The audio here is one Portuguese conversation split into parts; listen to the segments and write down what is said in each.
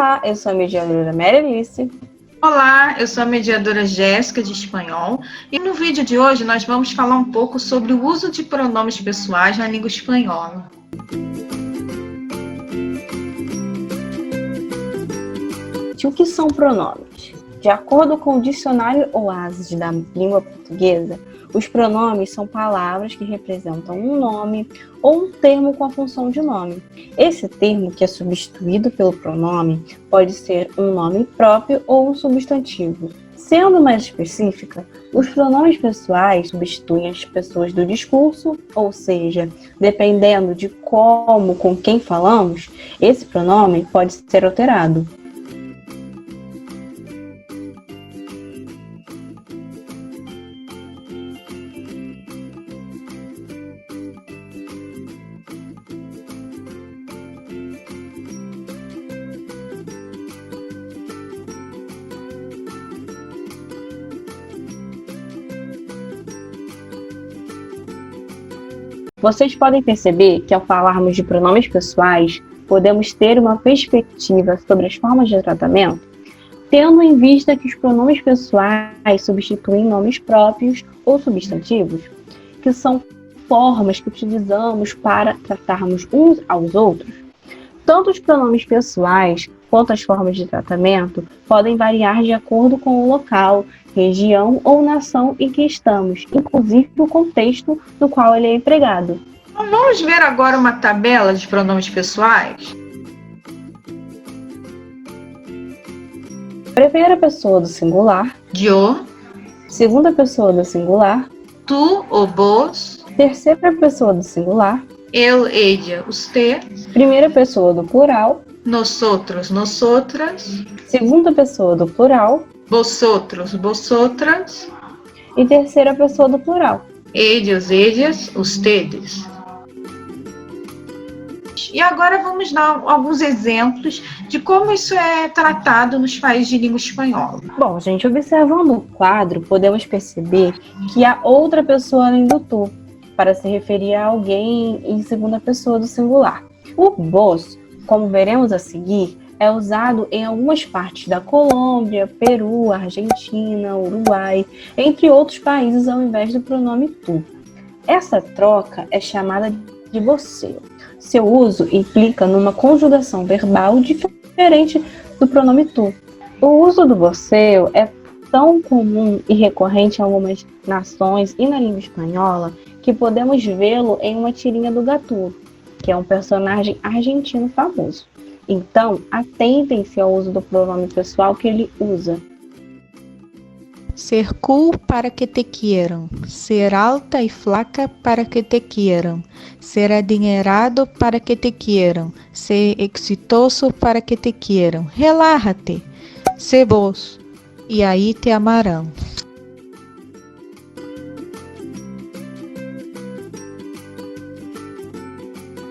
Olá, eu sou a mediadora Mary Alice. Olá, eu sou a mediadora Jéssica de Espanhol e no vídeo de hoje nós vamos falar um pouco sobre o uso de pronomes pessoais na língua espanhola. O que são pronomes? De acordo com o dicionário Oasis da língua portuguesa, os pronomes são palavras que representam um nome ou um termo com a função de nome. Esse termo, que é substituído pelo pronome, pode ser um nome próprio ou um substantivo. Sendo mais específica, os pronomes pessoais substituem as pessoas do discurso, ou seja, dependendo de como, com quem falamos, esse pronome pode ser alterado. Vocês podem perceber que, ao falarmos de pronomes pessoais, podemos ter uma perspectiva sobre as formas de tratamento, tendo em vista que os pronomes pessoais substituem nomes próprios ou substantivos, que são formas que utilizamos para tratarmos uns aos outros. Tanto os pronomes pessoais quanto as formas de tratamento podem variar de acordo com o local, região ou nação em que estamos, inclusive o contexto no qual ele é empregado. Então, vamos ver agora uma tabela de pronomes pessoais? Primeira pessoa do singular, Yo, segunda pessoa do singular, tu ou vos, terceira pessoa do singular, el, ella, usted, primeira pessoa do plural, nosotros, nosotras, segunda pessoa do plural vosotros, vosotras, e terceira pessoa do plural. ellos, ellas, ustedes. E agora vamos dar alguns exemplos de como isso é tratado nos países de língua espanhola. Bom, gente, observando o quadro, podemos perceber que há outra pessoa além do tu, para se referir a alguém em segunda pessoa do singular. O vos, como veremos a seguir, é usado em algumas partes da Colômbia, Peru, Argentina, Uruguai, entre outros países, ao invés do pronome tu. Essa troca é chamada de você. Seu uso implica numa conjugação verbal diferente do pronome tu. O uso do você é tão comum e recorrente em algumas nações e na língua espanhola que podemos vê-lo em uma tirinha do Gatuno, que é um personagem argentino famoso. Então, atentem-se ao uso do pronome pessoal que ele usa. Ser cool para que te quieran, ser alta y flaca para que te quieran, ser adinheirado para que te quieran, ser exitoso para que te quieran. Relájate, sé vos, y ahí te amarán.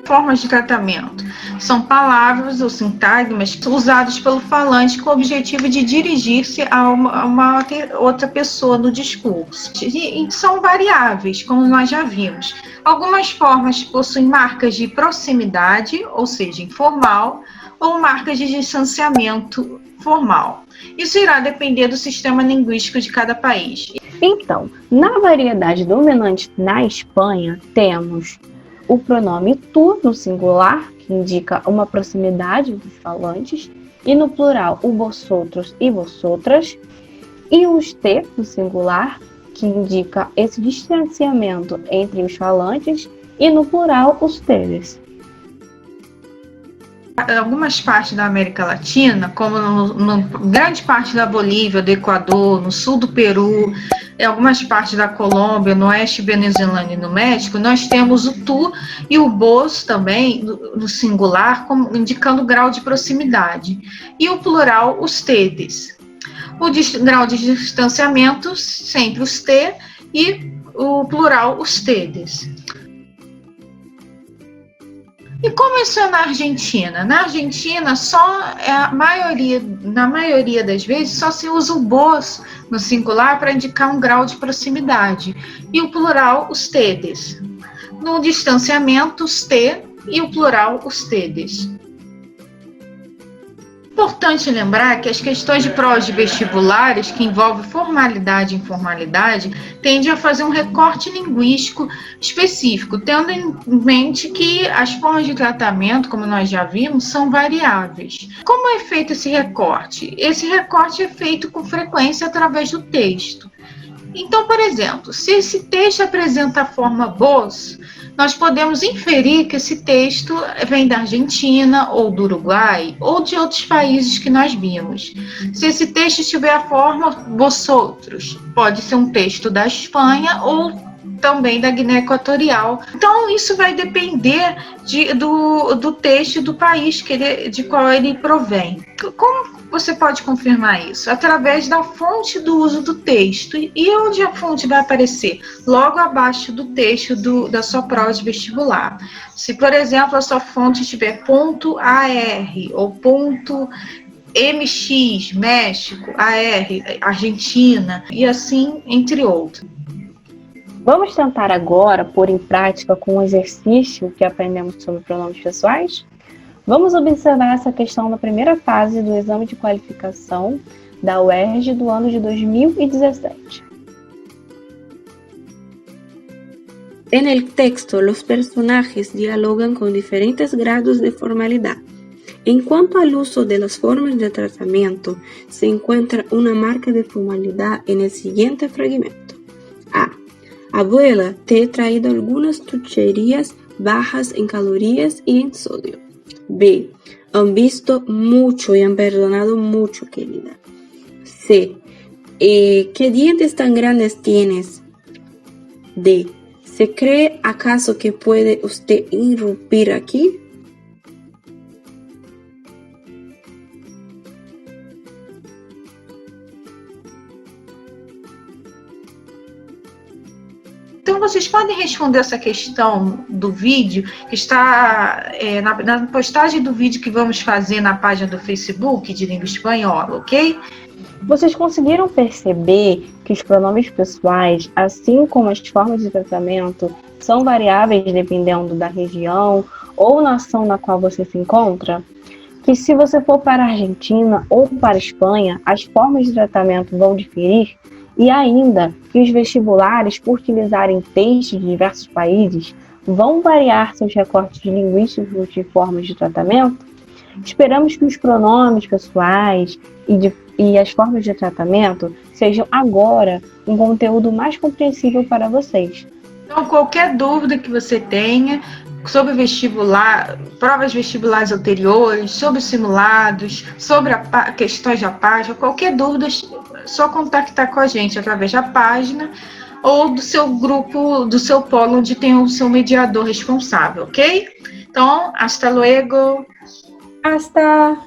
Formas de tratamento são palavras ou sintagmas usadas pelo falante com o objetivo de dirigir-se a uma outra pessoa no discurso. E são variáveis, como nós já vimos. Algumas formas possuem marcas de proximidade, ou seja, informal, ou marcas de distanciamento formal. Isso irá depender do sistema linguístico de cada país. Então, na variedade dominante na Espanha, temos o pronome tu no singular, que indica uma proximidade dos falantes, e no plural o vosotros e vosotras, e o usted no singular, que indica esse distanciamento entre os falantes, e no plural ustedes. Em algumas partes da América Latina, como grande parte da Bolívia, do Equador, no sul do Peru, em algumas partes da Colômbia, no oeste venezuelano e no México, nós temos o tu e o vos também, no singular, indicando o grau de proximidade, e o plural, ustedes. O grau de distanciamento, sempre usted, e o plural, ustedes. E como isso é na Argentina? Na Argentina, na maioria das vezes, só se usa o vos no singular para indicar um grau de proximidade. E o plural, ustedes. No distanciamento, usted e o plural, ustedes. Importante lembrar que as questões de provas de vestibulares, que envolvem formalidade e informalidade, tendem a fazer um recorte linguístico específico, tendo em mente que as formas de tratamento, como nós já vimos, são variáveis. Como é feito esse recorte? Esse recorte é feito com frequência através do texto. Então, por exemplo, se esse texto apresenta a forma BOS, nós podemos inferir que esse texto vem da Argentina, ou do Uruguai, ou de outros países que nós vimos. Se esse texto tiver a forma vosotros, pode ser um texto da Espanha ou também da Guiné Equatorial. Então, isso vai depender do texto do país de qual ele provém. Como você pode confirmar isso? Através da fonte do uso do texto. E onde a fonte vai aparecer? Logo abaixo do texto da sua prova de vestibular. Se, por exemplo, a sua fonte tiver .ar ou .mx, México, AR, Argentina, e assim, entre outros. Vamos tentar agora pôr em prática com um exercício que aprendemos sobre pronomes pessoais? Vamos observar essa questão da primeira fase do exame de qualificação da UERJ do ano de 2017. En el texto, los personajes dialogan con diferentes grados de formalidad. En cuanto al uso de las formas de tratamiento, se encuentra una marca de formalidad en el siguiente fragmento. A. Abuela, te he traído algunas chucherías bajas en calorías y en sodio. B. Han visto mucho y han perdonado mucho, querida. C. ¿Qué dientes tan grandes tienes? D. ¿Se cree acaso que puede usted irrumpir aquí? Então, vocês podem responder essa questão do vídeo, que está na postagem do vídeo que vamos fazer na página do Facebook de Língua Espanhola, ok? Vocês conseguiram perceber que os pronomes pessoais, assim como as formas de tratamento, são variáveis dependendo da região ou nação na qual você se encontra? Que se você for para a Argentina ou para a Espanha, as formas de tratamento vão diferir? E ainda que os vestibulares, por utilizarem textos de diversos países, vão variar seus recortes linguísticos de formas de tratamento? Esperamos que os pronomes pessoais e as formas de tratamento sejam agora um conteúdo mais compreensível para vocês. Então, qualquer dúvida que você tenha sobre vestibular, provas vestibulares anteriores, sobre simulados, sobre questões da página, qualquer dúvida, é só contactar com a gente através da página ou do seu grupo, do seu polo, onde tem o seu mediador responsável, ok? Então, hasta luego! Hasta!